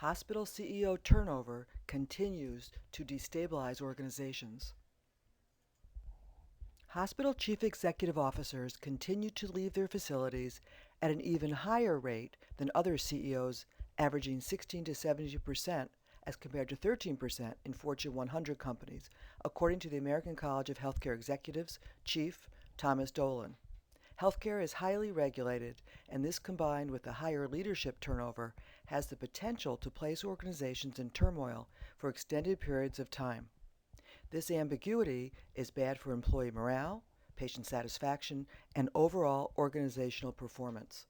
Hospital CEO turnover continues to destabilize organizations. Hospital chief executive officers continue to leave their facilities at an even higher rate than other CEOs, averaging 16 to 70% as compared to 13% in Fortune 100 companies, according to the American College of Healthcare Executives chief Thomas Dolan. Healthcare is highly regulated, and this combined with the higher leadership turnover has the potential to place organizations in turmoil for extended periods of time. This ambiguity is bad for employee morale, patient satisfaction, and overall organizational performance.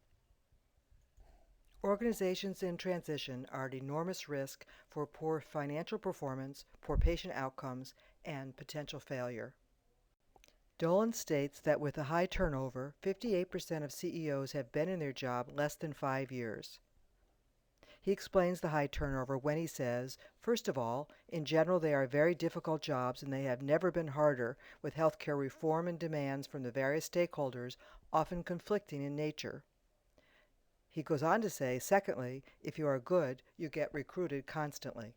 Organizations in transition are at enormous risk for poor financial performance, poor patient outcomes, and potential failure. Dolan states that with a high turnover, 58% of CEOs have been in their job less than 5 years. He explains the high turnover when he says, first of all, in general they are very difficult jobs and they have never been harder, with healthcare reform and demands from the various stakeholders often conflicting in nature. He goes on to say, secondly, if you are good, you get recruited constantly.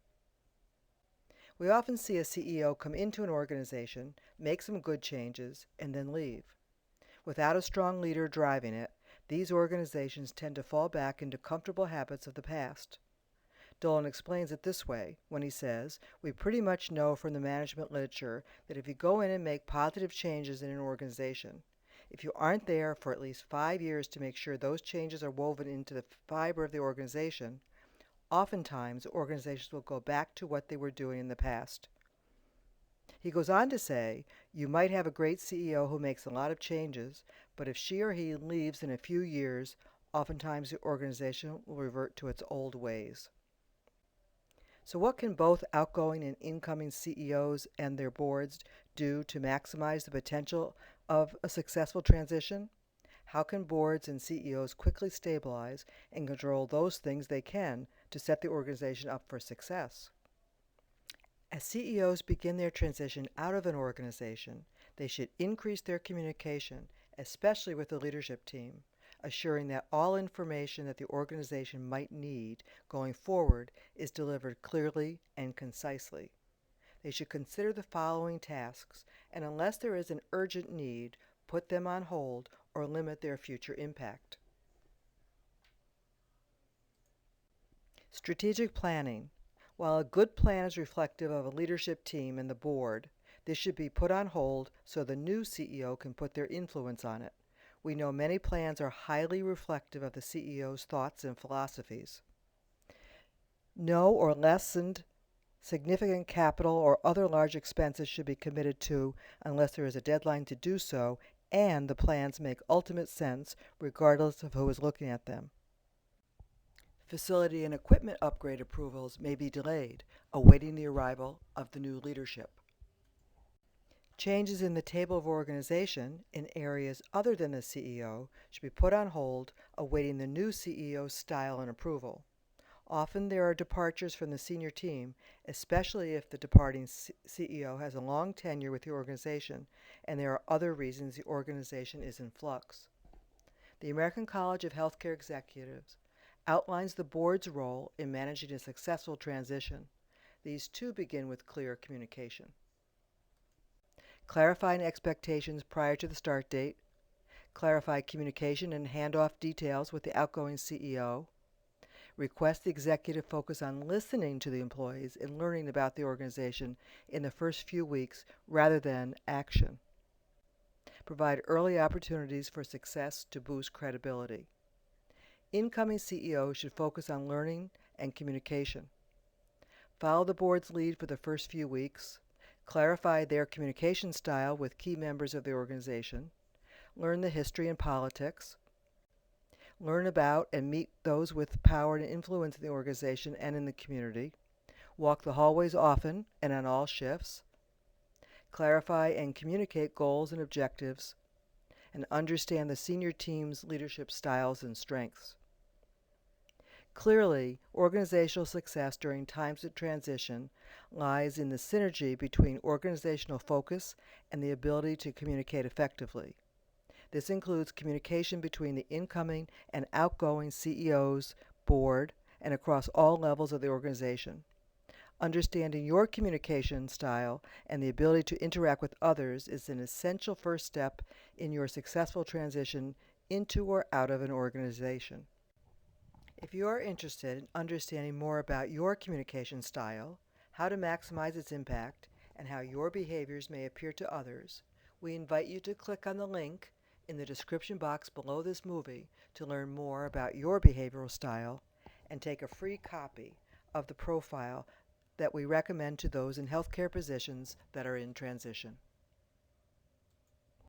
We often see a CEO come into an organization, make some good changes, and then leave. Without a strong leader driving it, these organizations tend to fall back into comfortable habits of the past. Dolan explains it this way when he says, we pretty much know from the management literature that if you go in and make positive changes in an organization, if you aren't there for at least 5 years to make sure those changes are woven into the fiber of the organization, oftentimes organizations will go back to what they were doing in the past. He goes on to say, you might have a great CEO who makes a lot of changes, but if she or he leaves in a few years, oftentimes the organization will revert to its old ways. So what can both outgoing and incoming CEOs and their boards do to maximize the potential of a successful transition? How can boards and CEOs quickly stabilize and control those things they can to set the organization up for success? As CEOs begin their transition out of an organization, they should increase their communication, especially with the leadership team, assuring that all information that the organization might need going forward is delivered clearly and concisely. They should consider the following tasks, and unless there is an urgent need, put them on hold or limit their future impact. Strategic planning. While a good plan is reflective of a leadership team and the board, this should be put on hold so the new CEO can put their influence on it. We know many plans are highly reflective of the CEO's thoughts and philosophies. No or lessened significant capital or other large expenses should be committed to unless there is a deadline to do so and the plans make ultimate sense regardless of who is looking at them. Facility and equipment upgrade approvals may be delayed, awaiting the arrival of the new leadership. Changes in the table of organization in areas other than the CEO should be put on hold, awaiting the new CEO's style and approval. Often there are departures from the senior team, especially if the departing CEO has a long tenure with the organization and there are other reasons the organization is in flux. The American College of Healthcare Executives outlines the board's role in managing a successful transition. These too begin with clear communication. Clarifying expectations prior to the start date, clarify communication and handoff details with the outgoing CEO, request the executive focus on listening to the employees and learning about the organization in the first few weeks rather than action. Provide early opportunities for success to boost credibility. Incoming CEOs should focus on learning and communication. Follow the board's lead for the first few weeks. Clarify their communication style with key members of the organization. Learn the history and politics. Learn about and meet those with power and influence in the organization and in the community. Walk the hallways often and on all shifts. Clarify and communicate goals and objectives. And understand the senior team's leadership styles and strengths. Clearly, organizational success during times of transition lies in the synergy between organizational focus and the ability to communicate effectively. This includes communication between the incoming and outgoing CEOs, board, and across all levels of the organization. Understanding your communication style and the ability to interact with others is an essential first step in your successful transition into or out of an organization. If you are interested in understanding more about your communication style, how to maximize its impact, and how your behaviors may appear to others, we invite you to click on the link in the description box below this movie to learn more about your behavioral style and take a free copy of the profile that we recommend to those in healthcare positions that are in transition.